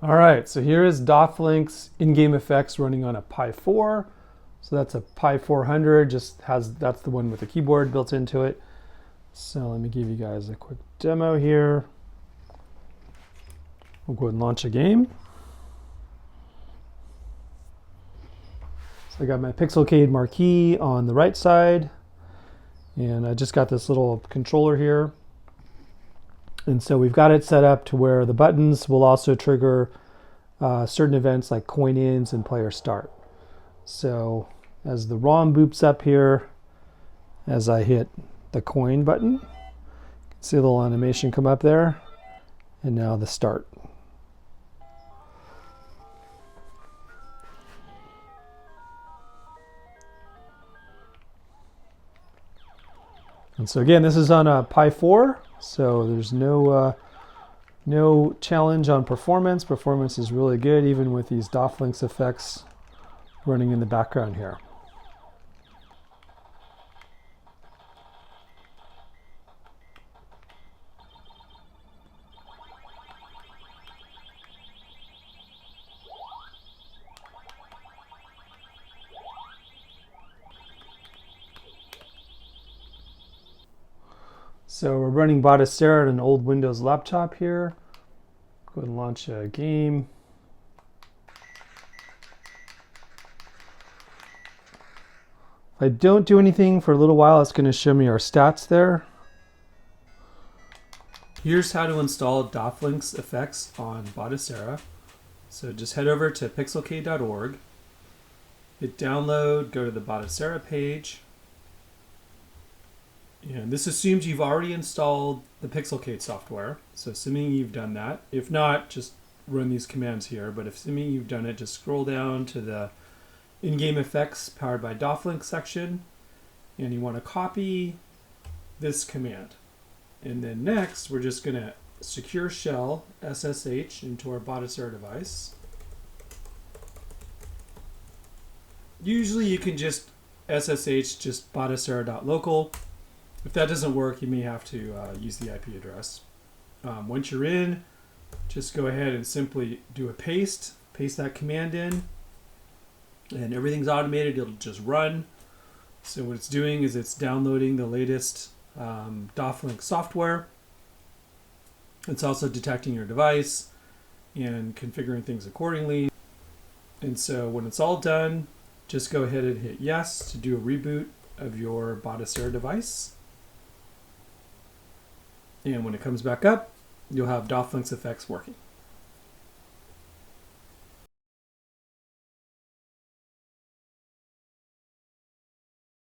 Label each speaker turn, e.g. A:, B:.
A: All right, so here is DOFLinx in-game effects running on a Pi 4. So that's a Pi 400, that's the one with the keyboard built into it. So let me give you guys a quick demo here. We'll go ahead and launch a game. So I got my Pixelcade marquee on the right side, and I just got this little controller here. And so we've got it set up to where the buttons will also trigger certain events like coin ins and player start. So as the ROM boops up here, as I hit the coin button, you can see a little animation come up there, and now the start. And so again, this is on a Pi 4, so there's no challenge on performance. Performance is really good, even with these DOFLinx effects running in the background here. So we're running Batocera on an old Windows laptop here. Go ahead and launch a game. If I don't do anything for a little while, it's going to show me our stats there. Here's how to install DOFLinx effects on Batocera. So just head over to pixelcade.org, hit download, go to the Batocera page. And this assumes you've already installed the Pixelcade software. So assuming you've done that, if not, just run these commands here. But assuming you've done it, just scroll down to the in-game effects powered by DOFLinx section. And you want to copy this command. And then next, we're just going to secure shell SSH into our Batocera device. Usually you can just SSH just batocera.local. If that doesn't work, you may have to use the IP address. Once you're in, just go ahead and simply do a paste that command in, and everything's automated. It'll just run. So what it's doing is it's downloading the latest DOFLinx software. It's also detecting your device and configuring things accordingly. And so when it's all done, just go ahead and hit yes to do a reboot of your Batocera device. And when it comes back up, you'll have DOFLinx effects working.